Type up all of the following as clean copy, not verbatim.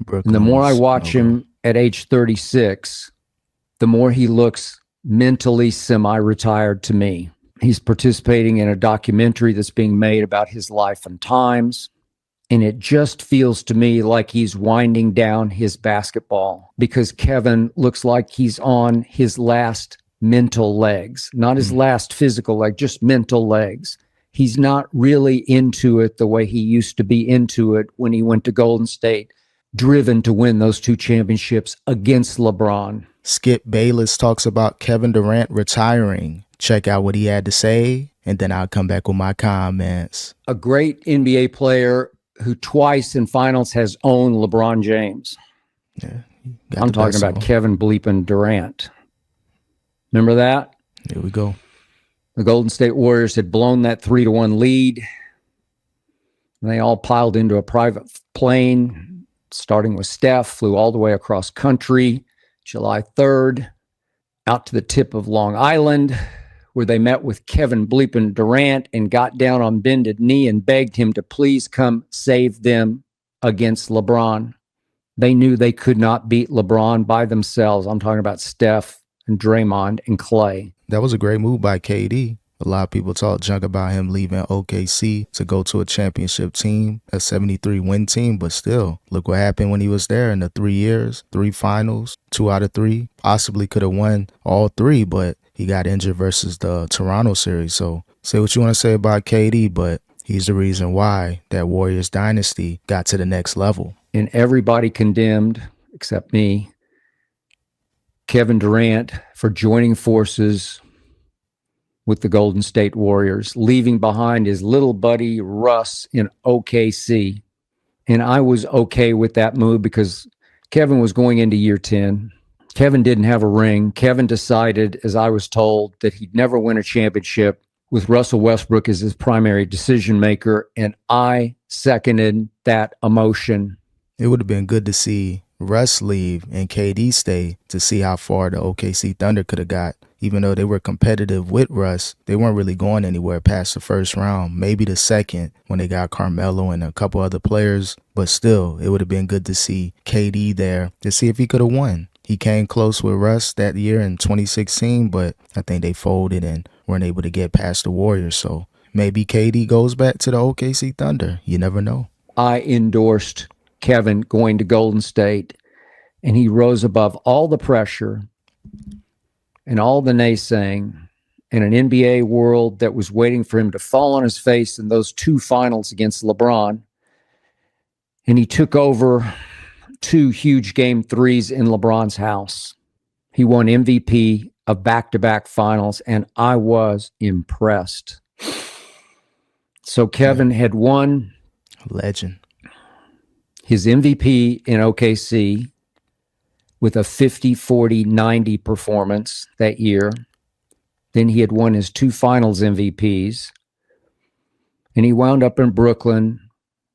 And the Brooklyn more I was watch no go. him at age 36, the more he looks mentally semi-retired to me. He's participating in a documentary that's being made about his life and times. And it just feels to me like he's winding down his basketball because Kevin looks like he's on his last mental legs, not his last physical leg, just mental legs. He's not really into it the way he used to be into it when he went to Golden State, driven to win those 2 championships against LeBron. Skip Bayless talks about Kevin Durant retiring. Check out what he had to say, and then I'll come back with my comments. A great NBA player who twice in finals has owned LeBron James. Yeah, I'm talking about Kevin bleeping Durant. Remember that? Here we go. The Golden State Warriors had blown that 3-1 lead. And they all piled into a private plane, starting with Steph, flew all the way across country, July 3rd, out to the tip of Long Island, where they met with Kevin bleeping Durant and got down on bended knee and begged him to please come save them against LeBron. They knew they could not beat LeBron by themselves. I'm talking about Steph and Draymond and Clay. That was a great move by KD. A lot of people talk junk about him leaving OKC to go to a championship team, a 73-win team, but still, look what happened when he was there in the 3 years, 3 finals, 2 out of 3. Possibly could have won all 3, but he got injured versus the Toronto series. So say what you want to say about KD, but he's the reason why that Warriors dynasty got to the next level. And everybody condemned, except me, Kevin Durant for joining forces with the Golden State Warriors, leaving behind his little buddy Russ in OKC. And I was okay with that move because Kevin was going into year 10. Kevin didn't have a ring. Kevin decided, as I was told, that he'd never win a championship with Russell Westbrook as his primary decision maker, and I seconded that emotion. It would have been good to see Russ leave and KD stay to see how far the OKC Thunder could have got. Even though they were competitive with Russ, they weren't really going anywhere past the first round, maybe the second when they got Carmelo and a couple other players. But still, it would have been good to see KD there to see if he could have won. He came close with Russ that year in 2016, but I think they folded and weren't able to get past the Warriors. So maybe KD goes back to the OKC Thunder. You never know. I endorsed Kevin going to Golden State, and he rose above all the pressure and all the naysaying in an NBA world that was waiting for him to fall on his face in those 2 finals against LeBron. And he took over 2 huge game 3s in LeBron's house. He won MVP of back-to-back finals, and I was impressed. So Kevin had won Legend. his MVP in OKC with a 50-40-90 performance that year. Then he had won his 2 finals MVPs. And he wound up in Brooklyn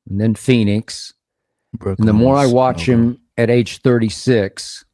and then Phoenix. And the more I watch him at age 36,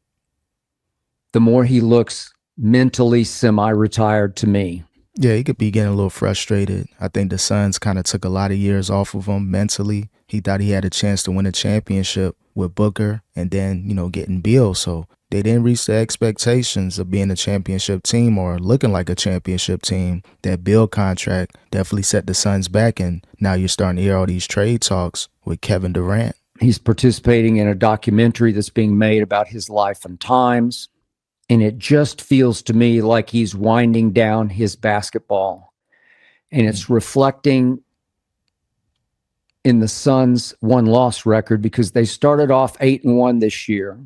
the more he looks mentally semi-retired to me. Yeah, he could be getting a little frustrated. I think the Suns kind of took a lot of years off of him mentally. He thought he had a chance to win a championship with Booker and then, getting Beal. So they didn't reach the expectations of being a championship team or looking like a championship team. That Beal contract definitely set the Suns back, and now you're starting to hear all these trade talks with Kevin Durant. He's participating in a documentary that's being made about his life and times. And it just feels to me like he's winding down his basketball. And it's reflecting in the Suns' 1-loss record because they started off 8-1 this year.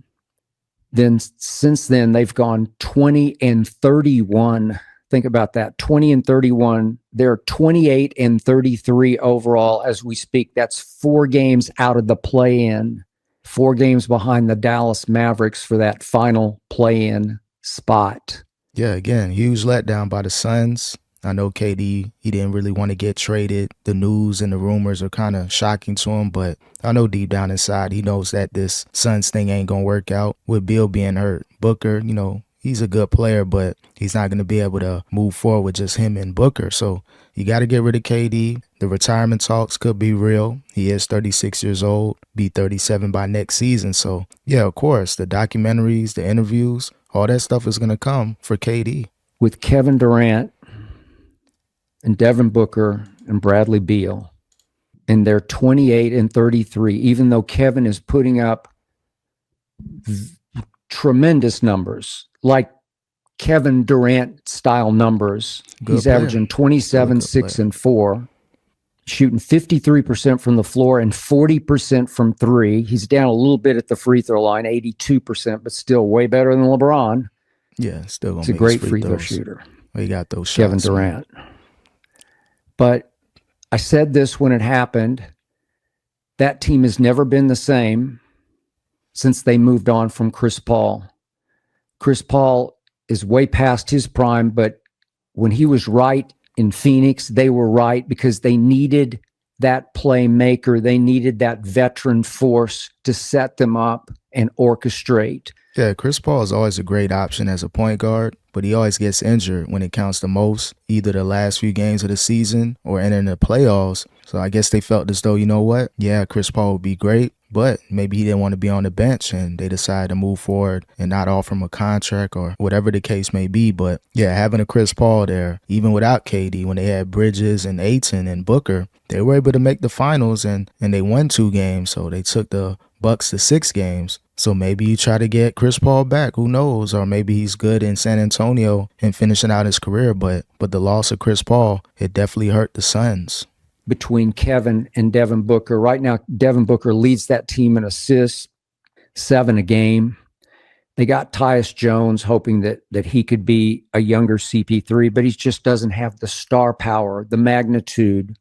Then since then, they've gone 20-31. Think about that, 20-31. They're 28-33 overall as we speak. That's 4 games out of the play-in. 4 games behind the Dallas Mavericks for that final play-in spot. Yeah, again, huge letdown by the Suns. I know KD, he didn't really want to get traded. The news and the rumors are kind of shocking to him, but I know deep down inside he knows that this Suns thing ain't going to work out with Beal being hurt. Booker, he's a good player, but he's not going to be able to move forward with just him and Booker. So you got to get rid of KD. The retirement talks could be real. He is 36 years old, be 37 by next season. So yeah, of course, the documentaries, the interviews, all that stuff is going to come for KD. With Kevin Durant and Devin Booker and Bradley Beal, and they're 28 and 33, even though Kevin is putting up tremendous numbers, like Kevin Durant style numbers. He's averaging 27, 6, and 4, shooting 53% from the floor and 40% from three. He's down a little bit at the free throw line, 82%, but still way better than LeBron. Yeah, still gonna. He's a great free throw shooter. He got those shots, Kevin Durant. Man. But I said this when it happened. That team has never been the same since they moved on from Chris Paul. Chris Paul is way past his prime, but when he was right in Phoenix, they were right because they needed that playmaker. They needed that veteran force to set them up and orchestrate. Yeah, Chris Paul is always a great option as a point guard, but he always gets injured when it counts the most, either the last few games of the season or entering the playoffs. So I guess they felt as though, you know what? Yeah, Chris Paul would be great, but maybe he didn't want to be on the bench, and they decided to move forward and not offer him a contract or whatever the case may be. But yeah, having a Chris Paul there, even without KD, when they had Bridges and Ayton and Booker, they were able to make the finals and they won 2 games. So they took the Bucks to 6 games. So maybe you try to get Chris Paul back. Who knows? Or maybe he's good in San Antonio and finishing out his career. But the loss of Chris Paul, it definitely hurt the Suns. Between Kevin and Devin Booker. Right now, Devin Booker leads that team in assists, 7 a game. They got Tyus Jones, hoping that he could be a younger CP3, but he just doesn't have the star power, the magnitude,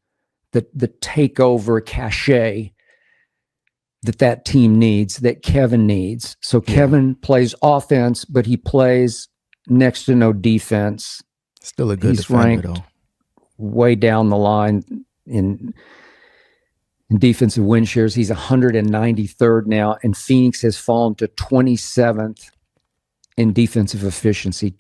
the takeover cachet that team needs, that Kevin needs. So Kevin plays offense, but he plays next to no defense. Still a good defender, though. Way down the line in defensive win shares. He's 193rd now, and Phoenix has fallen to 27th in defensive efficiency.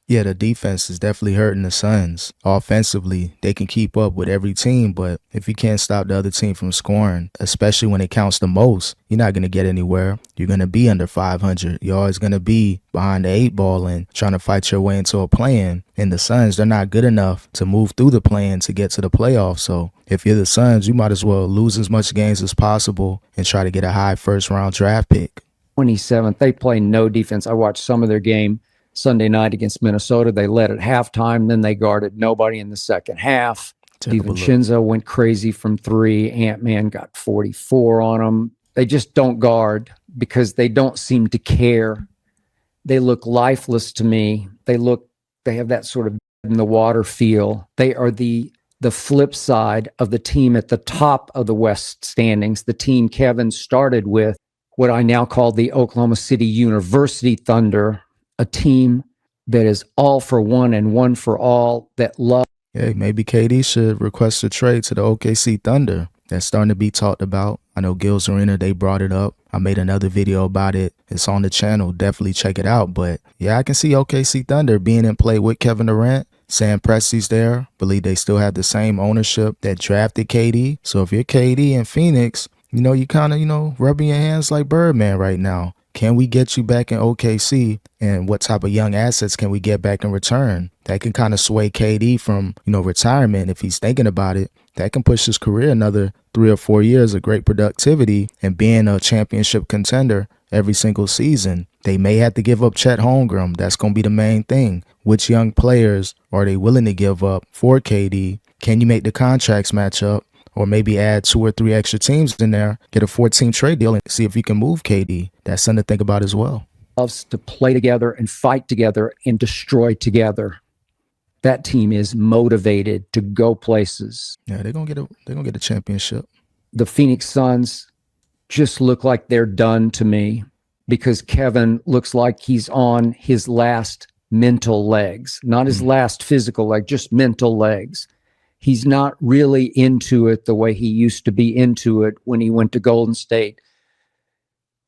Yeah, the defense is definitely hurting the Suns. Offensively, they can keep up with every team, but if you can't stop the other team from scoring, especially when it counts the most, you're not going to get anywhere. You're going to be under 500. You're always going to be behind the 8 ball and trying to fight your way into a play-in. And the Suns, they're not good enough to move through the play-in to get to the playoffs. So if you're the Suns, you might as well lose as much games as possible and try to get a high first-round draft pick. 27th, they play no defense. I watched some of their game Sunday night against Minnesota. They led at halftime. Then they guarded nobody in the second half. DiVincenzo went crazy from 3. Ant-Man got 44 on them. They just don't guard because they don't seem to care. They look lifeless to me. They have that sort of in the water feel. They are the flip side of the team at the top of the West standings, the team Kevin started with, what I now call the Oklahoma City University Thunder, a team that is all for one and one for all, that love. Hey, maybe KD should request a trade to the OKC Thunder. That's starting to be talked about. I know Gil's Arena, they brought it up. I made another video about it. It's on the channel. Definitely check it out. But yeah, I can see OKC Thunder being in play with Kevin Durant. Sam Presti's there. Believe they still have the same ownership that drafted KD. So if you're KD in Phoenix, you kind of, rubbing your hands like Birdman right now. Can we get you back in OKC, and what type of young assets can we get back in return? That can kind of sway KD from, retirement if he's thinking about it. That can push his career another 3 or 4 years of great productivity and being a championship contender every single season. They may have to give up Chet Holmgren. That's going to be the main thing. Which young players are they willing to give up for KD? Can you make the contracts match up? Or maybe add 2 or 3 extra teams in there, get a 14 trade deal and see if you can move KD. That's something to think about as well. Loves to play together and fight together and destroy together. That team is motivated to go places. Yeah, they're gonna get a championship. The Phoenix Suns just look like they're done to me because Kevin looks like he's on his last mental legs, not his last physical leg, just mental legs. He's not really into it the way he used to be into it when he went to Golden State,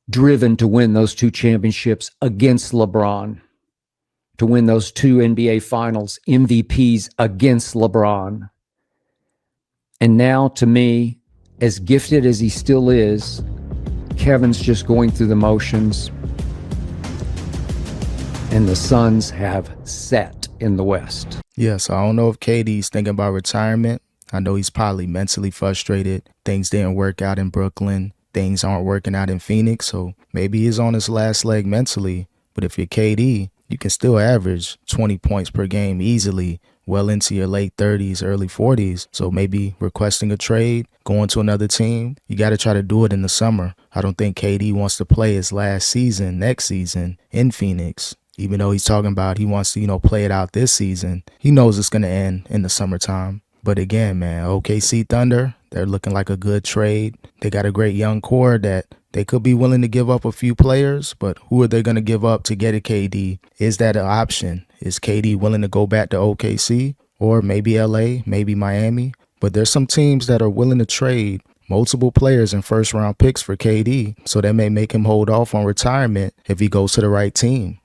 driven to win those 2 championships against LeBron. to win those 2 NBA Finals MVPs against LeBron. And now, to me, as gifted as he still is, Kevin's just going through the motions. And the Suns have set in the West. Yeah, so I don't know if KD's thinking about retirement. I know he's probably mentally frustrated. Things didn't work out in Brooklyn. Things aren't working out in Phoenix. So maybe he's on his last leg mentally. But if you're KD, you can still average 20 points per game easily, well into your late 30s, early 40s. So maybe requesting a trade, going to another team. You got to try to do it in the summer. I don't think KD wants to play his last season next season in Phoenix. Even though he's talking about he wants to, play it out this season, he knows it's going to end in the summertime. But again, man, OKC Thunder, they're looking like a good trade. They got a great young core that they could be willing to give up a few players, but who are they going to give up to get a KD? Is that an option? Is KD willing to go back to OKC or maybe LA, maybe Miami? But there's some teams that are willing to trade multiple players and first-round picks for KD, so that may make him hold off on retirement if he goes to the right team.